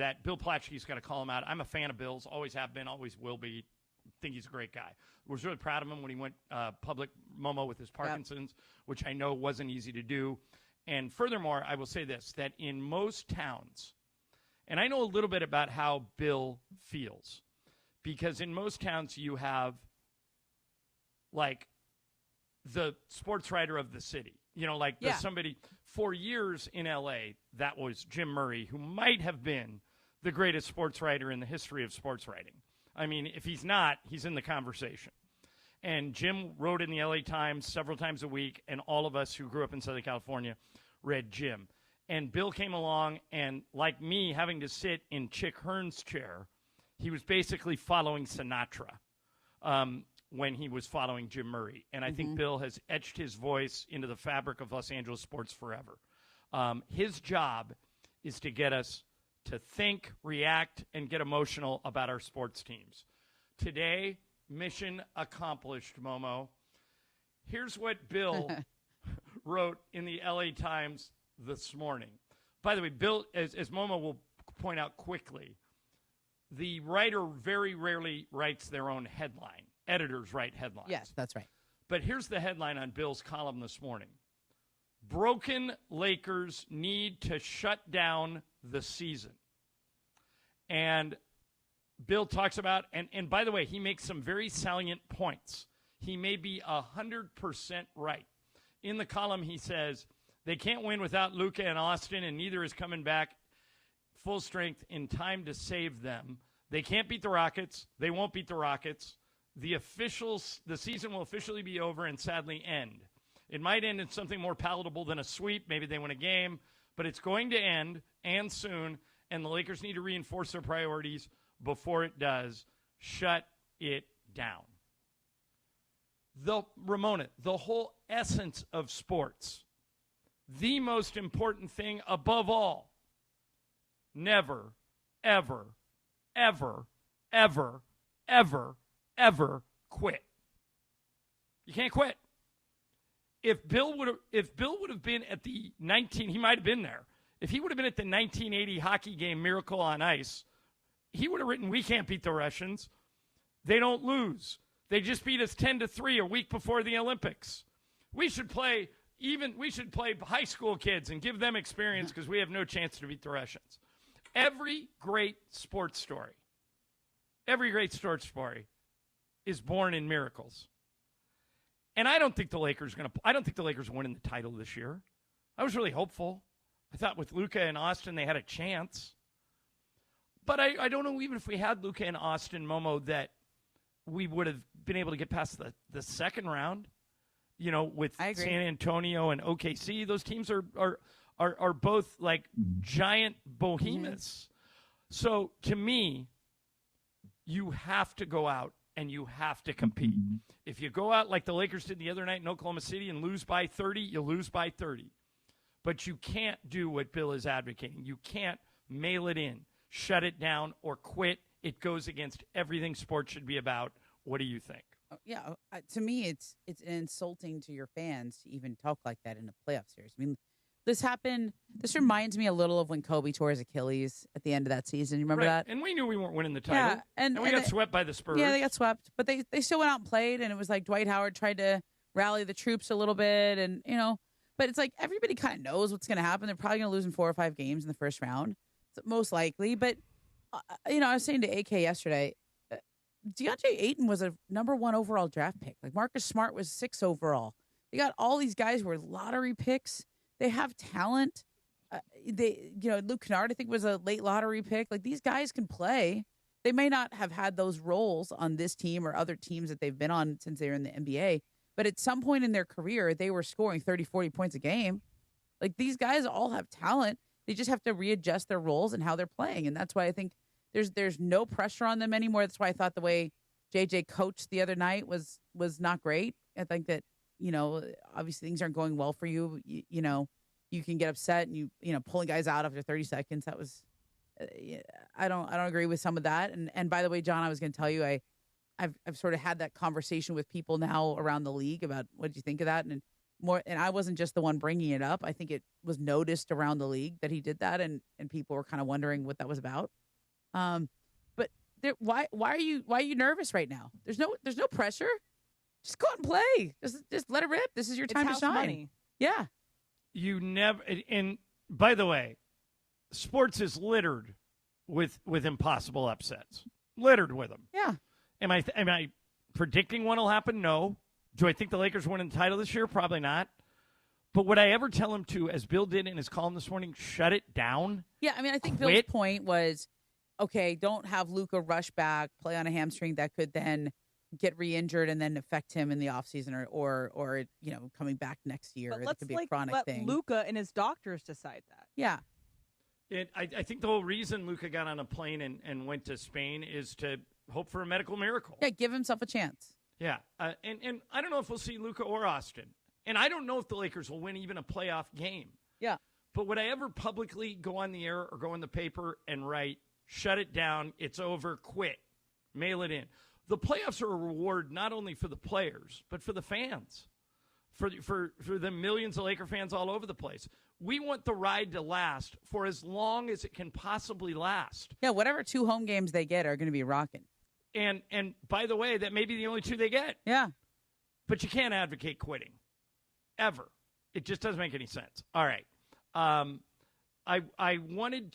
that Bill Plaschke's got to call him out. I'm a fan of Bill's, always have been, always will be. Think he's a great guy. Was really proud of him when he went public, Momo, with his Parkinson's, which I know wasn't easy to do. And furthermore, I will say this, that in most towns, and I know a little bit about how Bill feels, because in most towns you have, like, the sports writer of the city. You know, like somebody, for years in LA, that was Jim Murray, who might have been the greatest sports writer in the history of sports writing. I mean, if he's not, he's in the conversation. And Jim wrote in the LA Times several times a week, and all of us who grew up in Southern California read Jim. And Bill came along, and like me having to sit in Chick Hearn's chair, he was basically following Sinatra when he was following Jim Murray. And I think Bill has etched his voice into the fabric of Los Angeles sports forever. His job is to get us to think, react, and get emotional about our sports teams. Today, mission accomplished, Momo. Here's what Bill wrote in the LA Times this morning. By the way, Bill, as Momo will point out quickly, the writer very rarely writes their own headline. Editors write headlines. Yes, that's right. But here's the headline on Bill's column this morning. Broken Lakers need to shut down the season. And Bill talks about, and by the way, he makes some very salient points. He may be 100% right. In the column, he says, they can't win without Luka and Austin, and neither is coming back full strength in time to save them. They can't beat the Rockets. They won't beat the Rockets. The season will officially be over and sadly end. It might end in something more palatable than a sweep. Maybe they win a game, but it's going to end, and soon, and the Lakers need to reinforce their priorities before it does. Shut it down. Ramona, the whole essence of sports, the most important thing above all, never, ever, ever, ever, ever, ever quit. You can't quit. If Bill would have been at the he might have been there. If he would have been at the 1980 hockey game Miracle on Ice, he would have written, we can't beat the Russians. They don't lose. They just beat us 10-3 a week before the Olympics. We should play high school kids and give them experience because we have no chance to beat the Russians. Every great sports story is born in miracles. And I don't think the Lakers are winning the title this year. I was really hopeful. I thought with Luka and Austin they had a chance. But I don't know, even if we had Luka and Austin, Momo, that we would have been able to get past the second round. You know, with San Antonio and OKC, those teams are both like giant behemoths. So to me, you have to go out and you have to compete. If you go out like the Lakers did the other night in Oklahoma City and lose by 30, you lose by 30. But you can't do what Bill is advocating. You can't mail it in, shut it down, or quit. It goes against everything sports should be about. What do you think? Yeah, to me, it's insulting to your fans to even talk like that in a playoff series. I mean, this happened. This reminds me a little of when Kobe tore his Achilles at the end of that season. You remember that? And we knew we weren't winning the title. Yeah, and we got swept by the Spurs. Yeah, they got swept, but they still went out and played. And it was like Dwight Howard tried to rally the troops a little bit, and but it's like everybody kind of knows what's going to happen. They're probably going to lose in 4 or 5 games in the first round, most likely. But I was saying to AK yesterday, DeAndre Ayton was a number 1 overall draft pick. Like Marcus Smart was 6 overall. They got all these guys who were lottery picks. They have talent. Luke Kennard, I think, was a late lottery pick. Like, these guys can play. They may not have had those roles on this team or other teams that they've been on since they were in the NBA, but at some point in their career, they were scoring 30, 40 points a game. Like, these guys all have talent. They just have to readjust their roles and how they're playing, and that's why I think there's no pressure on them anymore. That's why I thought the way JJ coached the other night was not great. I think that, obviously things aren't going well for you. You can get upset and pulling guys out after 30 seconds. That was, I don't agree with some of that. And by the way, John, I was going to tell you, I've sort of had that conversation with people now around the league about what did you think of that? And and I wasn't just the one bringing it up. I think it was noticed around the league that he did that, and people were kind of wondering what that was about. But why are you nervous right now? There's no pressure. Just go out and play. Just let it rip. This is your time to shine. Money. Yeah. You never. And by the way, sports is littered with impossible upsets. Littered with them. Yeah. Am I predicting one will happen? No. Do I think the Lakers win the title this year? Probably not. But would I ever tell him to, as Bill did in his column this morning, shut it down? Yeah, I mean, I think Bill's point was, okay, don't have Luka rush back, play on a hamstring that could then get re-injured and then affect him in the offseason or coming back next year. But let's could be a chronic let thing. Luka and his doctors decide that. Yeah. I think the whole reason Luka got on a plane and went to Spain is to hope for a medical miracle. Yeah, give himself a chance. Yeah, and I don't know if we'll see Luka or Austin. And I don't know if the Lakers will win even a playoff game. Yeah. But would I ever publicly go on the air or go in the paper and write, shut it down, it's over, quit, mail it in? The playoffs are a reward not only for the players, but for the fans, for the millions of Laker fans all over the place. We want the ride to last for as long as it can possibly last. Yeah, whatever 2 home games they get are going to be rocking. And by the way, that may be the only 2 they get. Yeah. But you can't advocate quitting. Ever. It just doesn't make any sense. All right. I wanted